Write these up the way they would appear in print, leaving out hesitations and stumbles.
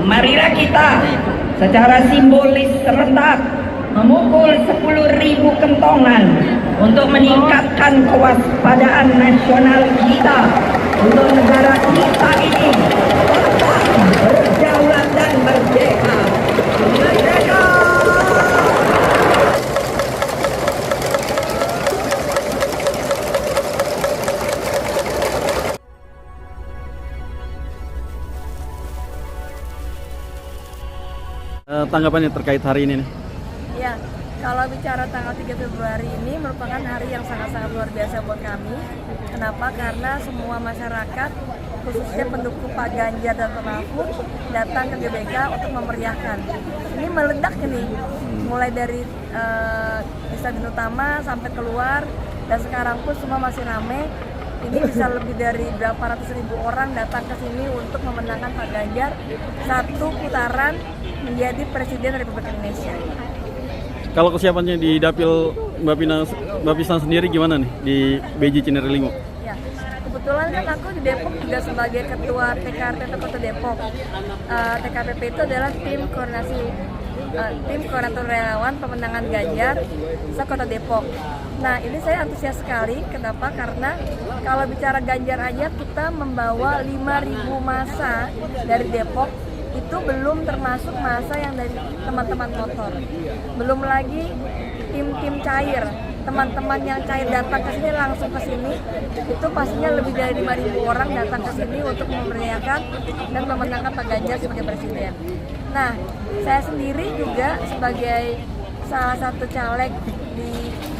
marilah kita secara simbolis serentak memukul 10.000 kentongan untuk meningkatkan kewaspadaan nasional kita untuk negara kita ini berdaulat dan merdeka. Merdeka! Tanggapannya terkait hari ini nih? Ya, kalau bicara tanggal 3 Februari ini merupakan hari yang sangat-sangat luar biasa buat kami. Kenapa? Karena semua masyarakat, khususnya pendukung Pak Ganjar dan Pak Mahfud, datang ke GBK untuk memeriahkan. Ini meledak ini, mulai dari Stadion Utama sampai keluar, dan sekarang pun semua masih ramai. Ini bisa lebih dari berapa ratus ribu orang datang ke sini untuk memenangkan Pak Ganjar satu putaran menjadi Presiden Republik Indonesia. Kalau kesiapannya di Dapil Mbak Pisang sendiri gimana nih di BJ Cinere Limo? Ya, kebetulan kan aku di Depok juga sebagai Ketua TKRP Kota Depok. TKPP itu adalah tim koordinator relawan pemenangan Ganjar se-Kota Depok. Nah, ini saya antusias sekali. Kenapa? Karena kalau bicara Ganjar aja kita membawa 5.000 massa dari Depok, itu belum termasuk massa yang dari teman-teman motor. Belum lagi tim-tim cair, teman-teman yang cair datang ke sini langsung ke sini, itu pastinya lebih dari 5.000 orang datang ke sini untuk memeriahkan dan memenangkan Pak Ganjar sebagai presiden. Nah, saya sendiri juga sebagai salah satu caleg di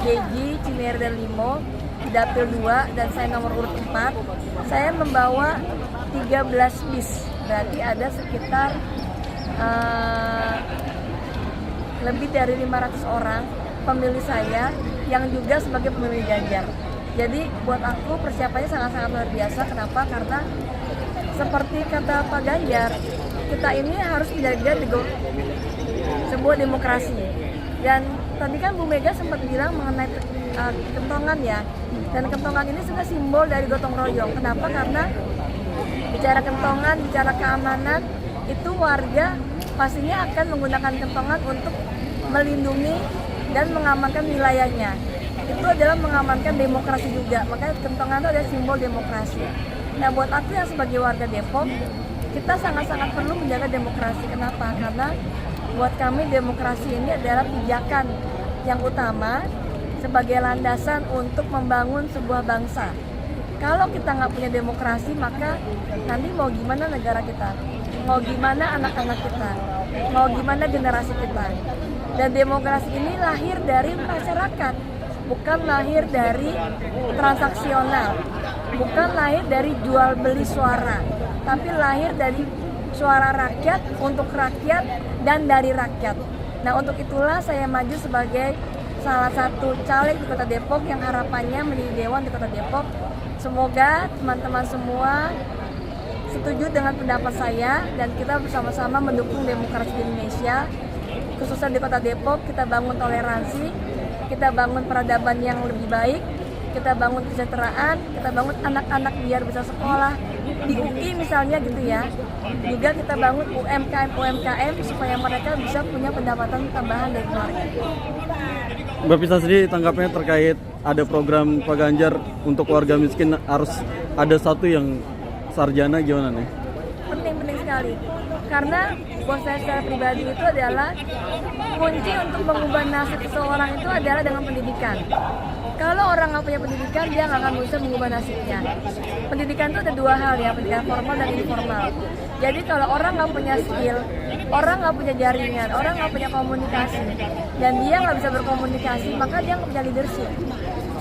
BJ Cinere dan Limo di Dapil 2 dan saya nomor urut 4, saya membawa 13 bis. Berarti ada sekitar lebih dari 500 orang pemilih saya yang juga sebagai pemilih Ganjar. Jadi buat aku persiapannya sangat-sangat luar biasa. Kenapa? Karena seperti kata Pak Ganjar, kita ini harus menjaga sebuah demokrasi. Dan tadi kan Bu Mega sempat bilang mengenai kentongan ya. Dan kentongan ini sebenarnya simbol dari gotong royong. Kenapa? Karena bicara kentongan, bicara keamanan, itu warga pastinya akan menggunakan kentongan untuk melindungi dan mengamankan wilayahnya. Itu adalah mengamankan demokrasi juga, makanya kentongan itu adalah simbol demokrasi. Nah, buat aku yang sebagai warga Depok, kita sangat-sangat perlu menjaga demokrasi. Kenapa? Karena buat kami demokrasi ini adalah pijakan yang utama sebagai landasan untuk membangun sebuah bangsa. Kalau kita nggak punya demokrasi, maka nanti mau gimana negara kita, mau gimana anak-anak kita, mau gimana generasi kita. Dan demokrasi ini lahir dari masyarakat, bukan lahir dari transaksional, bukan lahir dari jual beli suara, tapi lahir dari suara rakyat, untuk rakyat, dan dari rakyat. Nah, untuk itulah saya maju sebagai salah satu caleg di Kota Depok yang harapannya menjadi dewan di Kota Depok. Semoga teman-teman semua setuju dengan pendapat saya dan kita bersama-sama mendukung demokrasi di Indonesia. Khususnya di Kota Depok, kita bangun toleransi, kita bangun peradaban yang lebih baik, kita bangun kesejahteraan, kita bangun anak-anak biar bisa sekolah di UI misalnya gitu ya. Juga kita bangun UMKM supaya mereka bisa punya pendapatan tambahan dari keluarga. Mbak Pisang sendiri tanggapnya terkait ada program Pak Ganjar untuk warga miskin harus ada satu yang sarjana, gimana nih? Penting sekali, karena buat saya secara pribadi itu adalah kunci untuk mengubah nasib seseorang itu adalah dengan pendidikan. Kalau orang nggak punya pendidikan, dia nggak akan bisa mengubah nasibnya. Pendidikan itu ada dua hal ya, pendidikan formal dan informal. Jadi kalau orang nggak punya skill, orang nggak punya jaringan, orang nggak punya komunikasi, dan dia nggak bisa berkomunikasi, maka dia nggak punya leadership.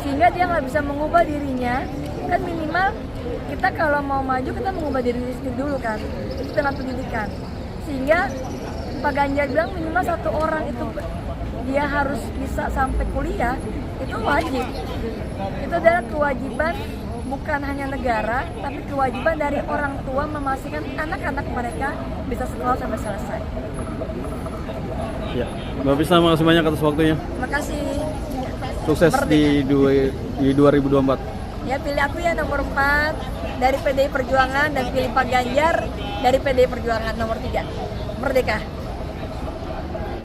Sehingga dia nggak bisa mengubah dirinya. Kan minimal kita kalau mau maju, kita mengubah diri sendiri dulu kan, itu dengan pendidikan. Sehingga Pak Ganjar bilang minimal satu orang itu dia harus bisa sampai kuliah, itu wajib. Itu adalah kewajiban bukan hanya negara, tapi kewajiban dari orang tua memastikan anak-anak mereka bisa sekolah sampai selesai. Ya, Mbak Pisang, makasih banyak atas waktunya. Terima kasih. Sukses di 2024. Ya, pilih aku ya nomor 4. dari PDI Perjuangan dan pilih Pak Ganjar dari PDI Perjuangan nomor 3. Merdeka.